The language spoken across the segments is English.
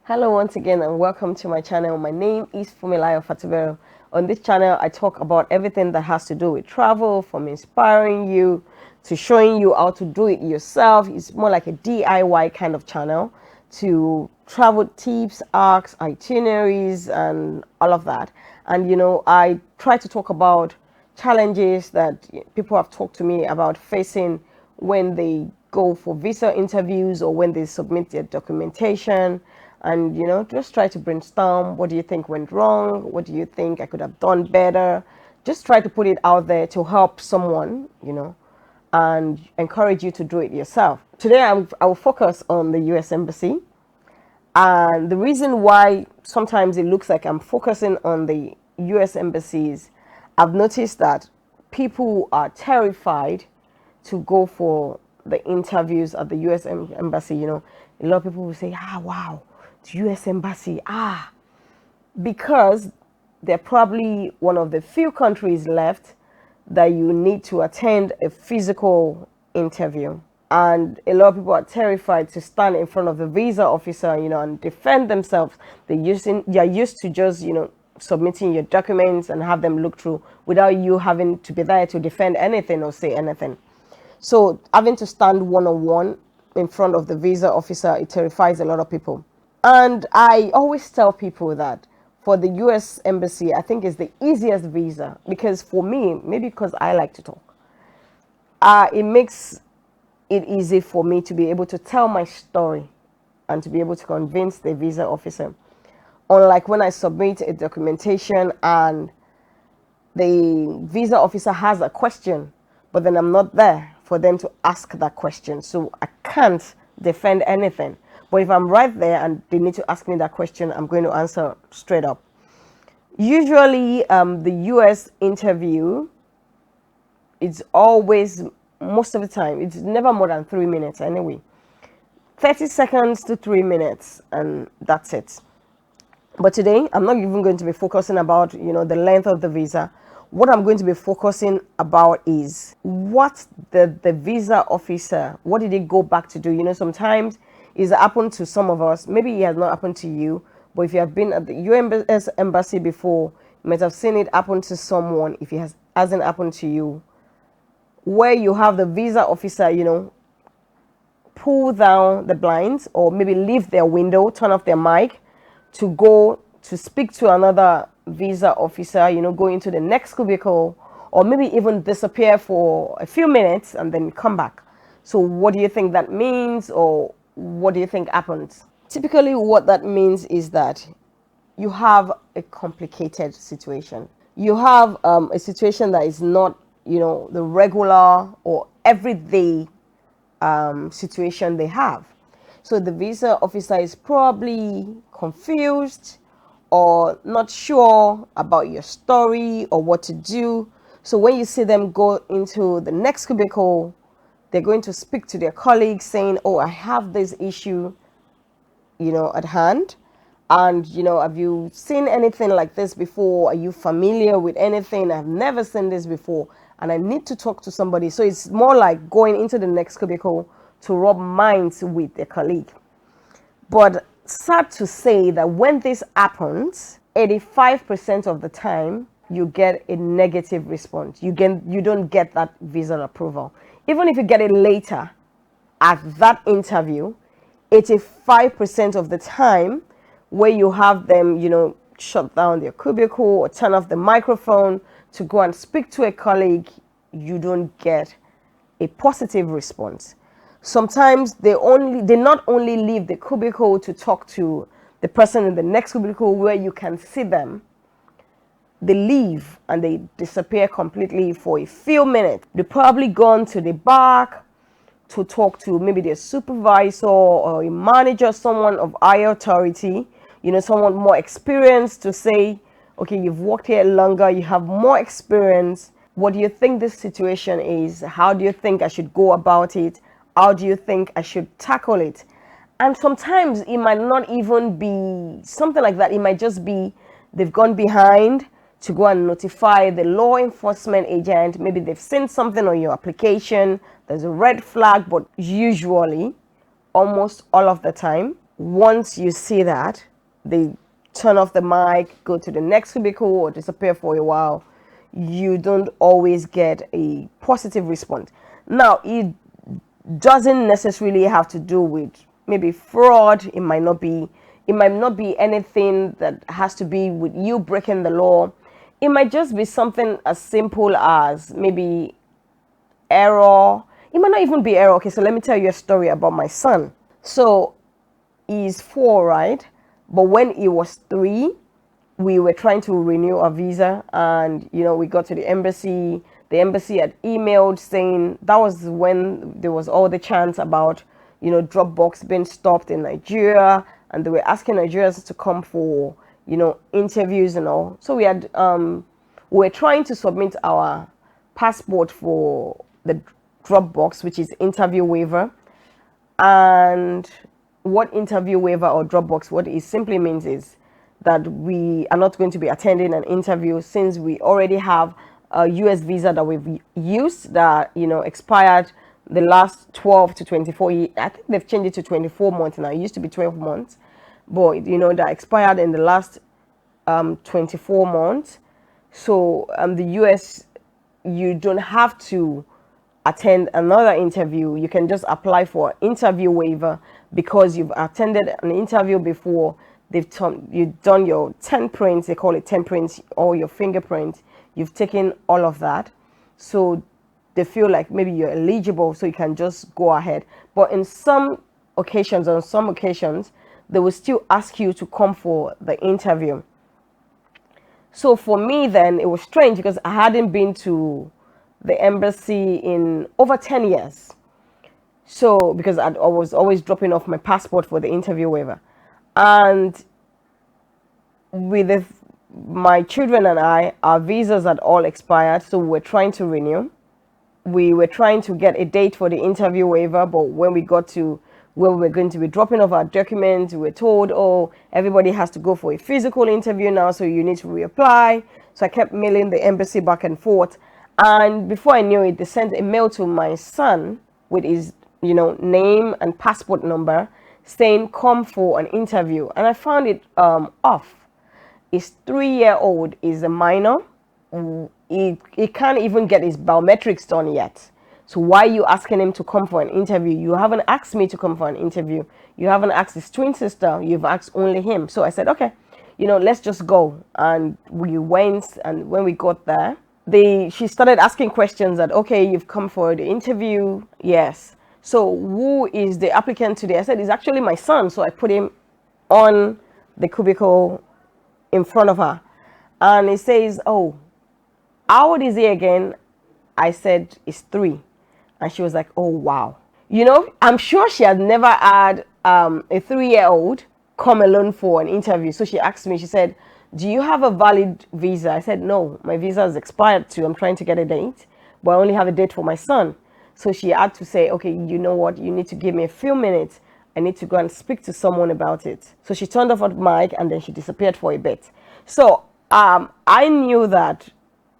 Hello once again and welcome to my channel. My name is Fumilayo Fativero. On this channel I talk about everything that has to do with travel, from inspiring you to showing you how to do it yourself. It's more like a DIY kind of channel, to travel tips, arcs, itineraries and all of that. And I try to talk about challenges that people have talked to me about facing when they go for visa interviews or when they submit their documentation, and just try to brainstorm. What do you think went wrong? What do you think I could have done better? Just try to put it out there to help someone, and encourage you to do it yourself. Today I will focus on the US Embassy, and the reason why sometimes it looks like I'm focusing on the US embassies, I've noticed that people are terrified to go for the interviews at the US embassy. A lot of people will say, wow, the US embassy, because they're probably one of the few countries left that you need to attend a physical interview. And a lot of people are terrified to stand in front of the visa officer, and defend themselves. They're used to just, submitting your documents and have them look through without you having to be there to defend anything or say anything. So having to stand one-on-one in front of the visa officer, it terrifies a lot of people. And I always tell people that for the US embassy, I think is the easiest visa, because for me, maybe because I like to talk, it makes it easy for me to be able to tell my story and to be able to convince the visa officer. Unlike when I submit a documentation and the visa officer has a question, but then I'm not there for them to ask that question, so I can't defend anything. But if I'm right there and they need to ask me that question, I'm going to answer straight up. Usually, the US interview, it's always, most of the time, it's never more than 3 minutes anyway. 30 seconds to 3 minutes, and that's it. But today, I'm not even going to be focusing about, the length of the visa. What I'm going to be focusing about is what the visa officer, what did he go back to do? Sometimes it's happened to some of us. Maybe it has not happened to you, but if you have been at the US embassy before, you might have seen it happen to someone. If it hasn't happened to you, where you have the visa officer, pull down the blinds or maybe leave their window, turn off their mic to go to speak to another visa officer, go into the next cubicle, or maybe even disappear for a few minutes and then come back. So what do you think that means, or what do you think happens? Typically what that means is that you have a complicated situation. You have a situation that is not, the regular or everyday situation they have. So the visa officer is probably confused or not sure about your story or what to do. So when you see them go into the next cubicle, they're going to speak to their colleagues saying, oh, I have this issue, at hand. And, have you seen anything like this before? Are you familiar with anything? I've never seen this before, and I need to talk to somebody. So it's more like going into the next cubicle to rub minds with their colleague. But sad to say that when this happens, 85% of the time, you get a negative response. You don't get that visa approval. Even if you get it later at that interview, 85% of the time, where you have them, shut down their cubicle or turn off the microphone to go and speak to a colleague, you don't get a positive response. Sometimes they not only leave the cubicle to talk to the person in the next cubicle where you can see them, they leave and they disappear completely for a few minutes. They probably gone to the back to talk to maybe their supervisor or a manager, someone of higher authority, someone more experienced, to say, okay, you've worked here longer, you have more experience. What do you think this situation is? How do you think I should go about it? How do you think I should tackle it? And sometimes it might not even be something like that. It might just be they've gone behind to go and notify the law enforcement agent. Maybe they've seen something on your application. There's a red flag, but usually, almost all of the time, once you see that, they turn off the mic, go to the next cubicle, or disappear for a while. You don't always get a positive response. Now, it doesn't necessarily have to do with maybe fraud. It might not be anything that has to be with you breaking the law. It might just be something as simple as maybe error. It might not even be error. Okay, so let me tell you a story about my son. So he's 4, right? But when he was 3, we were trying to renew our visa, and we got to the embassy. The embassy had emailed saying that was when there was all the chants about Dropbox being stopped in Nigeria, and they were asking Nigerians to come for interviews and all. So we were trying to submit our passport for the Dropbox, which is interview waiver. And what interview waiver or Dropbox, what it simply means is that we are not going to be attending an interview, since we already have a US visa that we've used that expired the last 12 to 24 years. I think they've changed it to 24 months now. It used to be 12 months, but that expired in the last 24 months. So the US, you don't have to attend another interview. You can just apply for interview waiver because you've attended an interview before. You've done your 10 prints, they call it 10 prints, or your fingerprints. You've taken all of that, so they feel like maybe you're eligible, so you can just go ahead. But on some occasions, they will still ask you to come for the interview. So for me then, it was strange because I hadn't been to the embassy in over 10 years. So because I was always dropping off my passport for the interview waiver. And with my children and I, our visas had all expired, so we were trying to renew. We were trying to get a date for the interview waiver, but when we got to where we were going to be dropping off our documents, we were told, oh, everybody has to go for a physical interview now, so you need to reapply. So I kept mailing the embassy back and forth. And before I knew it, they sent a mail to my son with his, name and passport number, saying, come for an interview. And I found it off. His 3-year-old is a minor. He can't even get his biometrics done yet. So why are you asking him to come for an interview? You haven't asked me to come for an interview. You haven't asked his twin sister. You've asked only him. So I said, okay, let's just go. And we went, and when we got there, she started asking questions that, okay, you've come for the interview. Yes. So who is the applicant today? I said, it's actually my son. So I put him on the cubicle in front of her. And it says, oh, how old is he again? I said, it's 3. And she was like, oh, wow. I'm sure she had never had a 3-year-old come alone for an interview. So she asked me, she said, do you have a valid visa? I said, no, my visa has expired too. I'm trying to get a date, but I only have a date for my son. So she had to say, okay, you know what? You need to give me a few minutes. I need to go and speak to someone about it. So she turned off her mic and then she disappeared for a bit. So I knew that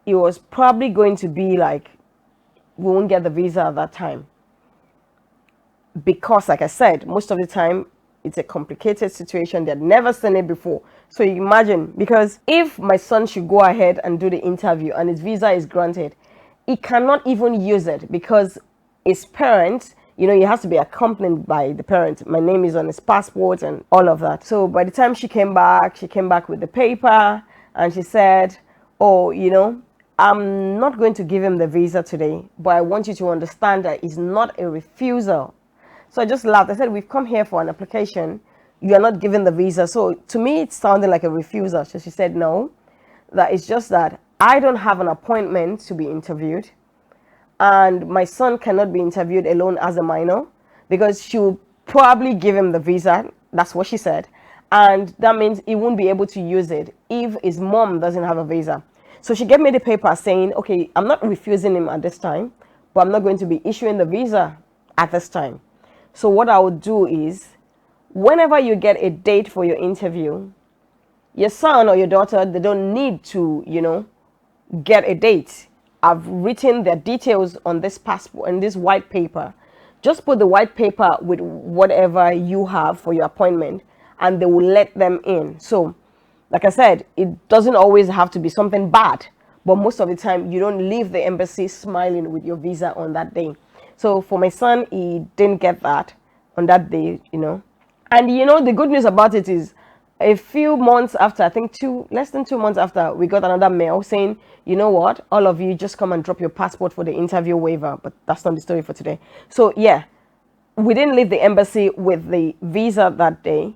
it was probably going to be like, we won't get the visa at that time. Because like I said, most of the time, it's a complicated situation. They'd never seen it before. So you imagine, because if my son should go ahead and do the interview and his visa is granted, he cannot even use it because his parents, he has to be accompanied by the parents. My name is on his passport and all of that. So by the time she came back with the paper and she said, oh, I'm not going to give him the visa today, but I want you to understand that it's not a refusal. So I just laughed. I said, we've come here for an application. You are not given the visa. So to me, it sounded like a refusal. So she said, no, that it's just that I don't have an appointment to be interviewed. And my son cannot be interviewed alone as a minor because she will probably give him the visa. That's what she said. And that means he won't be able to use it if his mom doesn't have a visa. So she gave me the paper saying, okay, I'm not refusing him at this time, but I'm not going to be issuing the visa at this time. So what I would do is, whenever you get a date for your interview, your son or your daughter, they don't need to, get a date. I've written their details on this passport and this white paper just put the white paper with whatever you have for your appointment, and they will let them in. So like I said, it doesn't always have to be something bad, but most of the time you don't leave the embassy smiling with your visa on that day. So for my son, he didn't get that on that day, And the good news about it is, a few months after, I think less than 2 months after, we got another mail saying, you know what, all of you just come and drop your passport for the interview waiver. But that's not the story for today. So yeah, we didn't leave the embassy with the visa that day,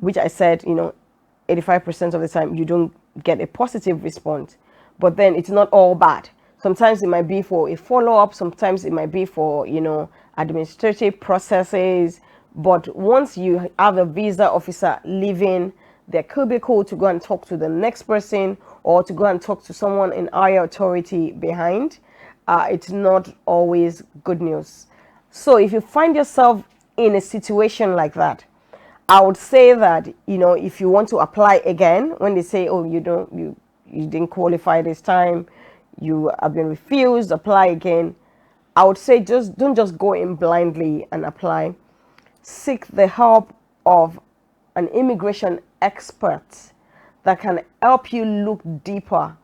which I said, 85% of the time you don't get a positive response. But then it's not all bad. Sometimes it might be for a follow-up, sometimes it might be for, administrative processes. But once you have a visa officer leaving their cubicle to go and talk to the next person, or to go and talk to someone in higher authority behind, it's not always good news. So if you find yourself in a situation like that, I would say that, if you want to apply again, when they say, oh, you didn't qualify this time, you have been refused, apply again, I would say don't just go in blindly and apply. Seek the help of an immigration expert that can help you look deeper.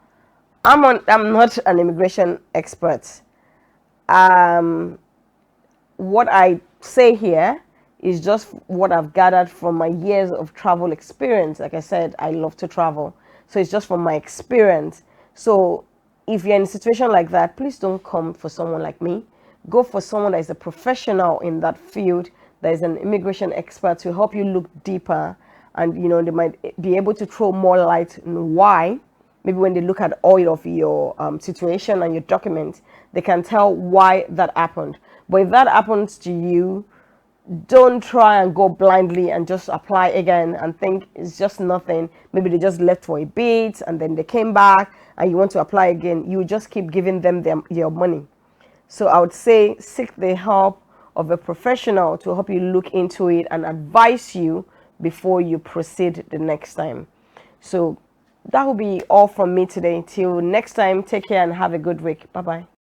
I'm not an immigration expert. What I say here is just what I've gathered from my years of travel experience. Like I said, I love to travel. So it's just from my experience. So if you're in a situation like that, please don't come for someone like me. Go for someone that is a professional in that field, that is an immigration expert, to help you look deeper. And, they might be able to throw more light on why. Maybe when they look at all of your situation and your documents, they can tell why that happened. But if that happens to you, don't try and go blindly and just apply again and think it's just nothing. Maybe they just left for a bit and then they came back and you want to apply again. You just keep giving them your money. So I would say seek the help of a professional to help you look into it and advise you before you proceed the next time. So that will be all from me today. Till next time, take care and have a good week. Bye-bye.